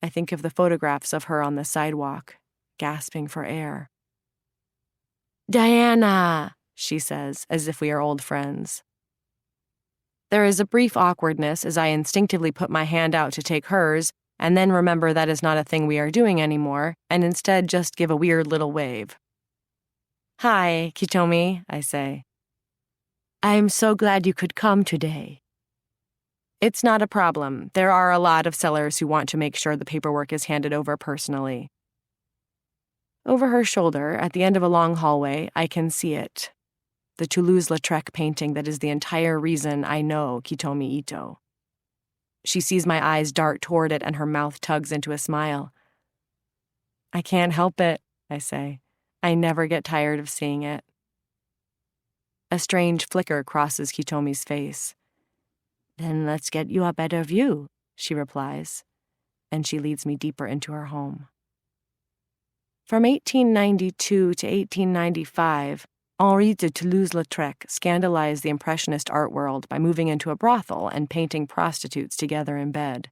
I think of the photographs of her on the sidewalk, gasping for air. "Diana," she says, as if we are old friends. There is a brief awkwardness as I instinctively put my hand out to take hers, and then remember that is not a thing we are doing anymore, and instead just give a weird little wave. "Hi, Kitomi," I say. "I'm so glad you could come today." It's not a problem. There are a lot of sellers who want to make sure the paperwork is handed over personally. Over her shoulder, at the end of a long hallway, I can see it. The Toulouse-Lautrec painting that is the entire reason I know Kitomi Ito. She sees my eyes dart toward it and her mouth tugs into a smile. "I can't help it," I say. "I never get tired of seeing it." A strange flicker crosses Kitomi's face. "Then let's get you a better view," she replies, and she leads me deeper into her home. From 1892 to 1895, Henri de Toulouse-Lautrec scandalized the Impressionist art world by moving into a brothel and painting prostitutes together in bed.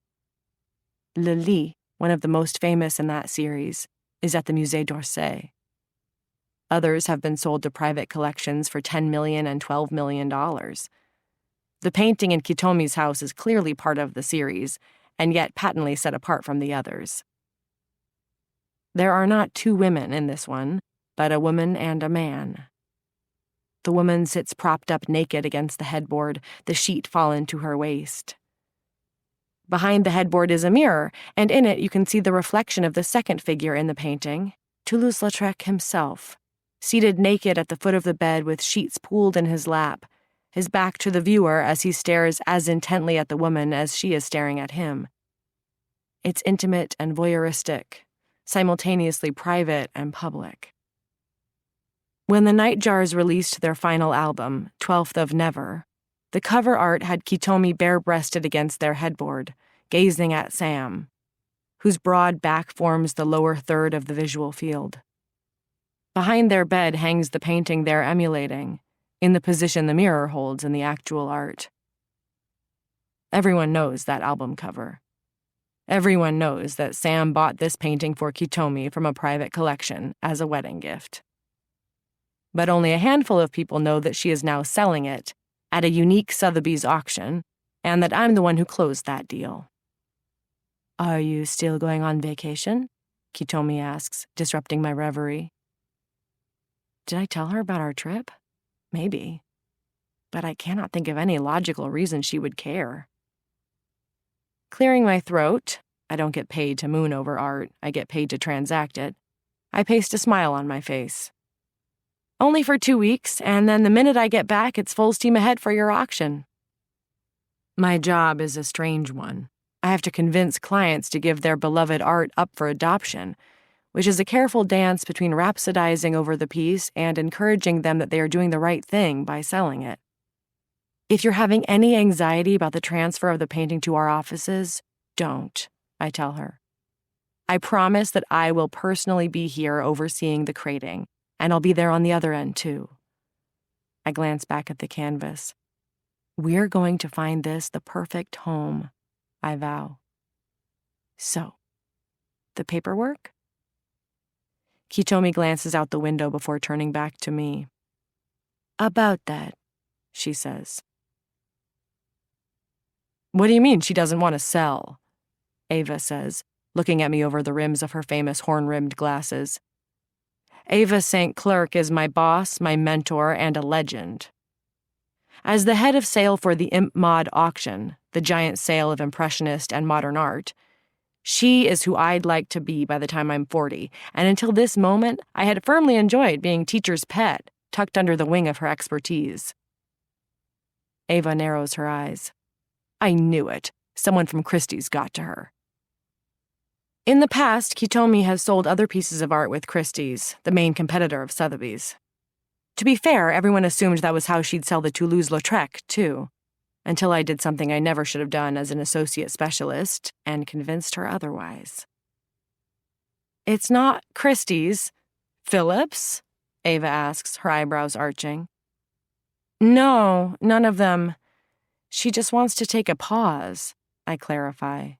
Le Lit, one of the most famous in that series, is at the Musée d'Orsay. Others have been sold to private collections for $10 million and $12 million. The painting in Kitomi's house is clearly part of the series, and yet patently set apart from the others. There are not two women in this one, but a woman and a man. The woman sits propped up naked against the headboard, the sheet fallen to her waist. Behind the headboard is a mirror, and in it you can see the reflection of the second figure in the painting, Toulouse-Lautrec himself, seated naked at the foot of the bed with sheets pooled in his lap, his back to the viewer as he stares as intently at the woman as she is staring at him. It's intimate and voyeuristic, simultaneously private and public. When the Nightjars released their final album, 12th of Never, the cover art had Kitomi bare-breasted against their headboard, gazing at Sam, whose broad back forms the lower third of the visual field. Behind their bed hangs the painting they're emulating, in the position the mirror holds in the actual art. Everyone knows that album cover. Everyone knows that Sam bought this painting for Kitomi from a private collection as a wedding gift. But only a handful of people know that she is now selling it at a unique Sotheby's auction, and that I'm the one who closed that deal. "Are you still going on vacation?" Kitomi asks, disrupting my reverie. Did I tell her about our trip? Maybe. But I cannot think of any logical reason she would care. Clearing my throat, I don't get paid to moon over art, I get paid to transact it, I paste a smile on my face. "Only for 2 weeks, and then the minute I get back, it's full steam ahead for your auction." My job is a strange one. I have to convince clients to give their beloved art up for adoption, which is a careful dance between rhapsodizing over the piece and encouraging them that they are doing the right thing by selling it. "If you're having any anxiety about the transfer of the painting to our offices, don't," I tell her. "I promise that I will personally be here overseeing the crating, and I'll be there on the other end, too." I glance back at the canvas. We're going to find this the perfect home, I vow. So, the paperwork? Kitomi glances out the window before turning back to me. "About that," she says. "What do you mean she doesn't want to sell?" Ava says, looking at me over the rims of her famous horn-rimmed glasses. Ava St. Clerc is my boss, my mentor, and a legend. As the head of sale for the Imp Mod auction, the giant sale of Impressionist and modern art, she is who I'd like to be by the time I'm 40, and until this moment, I had firmly enjoyed being teacher's pet, tucked under the wing of her expertise. Ava narrows her eyes. I knew it. Someone from Christie's got to her. In the past, Kitomi has sold other pieces of art with Christie's, the main competitor of Sotheby's. To be fair, everyone assumed that was how she'd sell the Toulouse-Lautrec, too, until I did something I never should have done as an associate specialist and convinced her otherwise. "It's not Christie's. Phillips?" Ava asks, her eyebrows arching. "No, none of them. She just wants to take a pause," I clarify.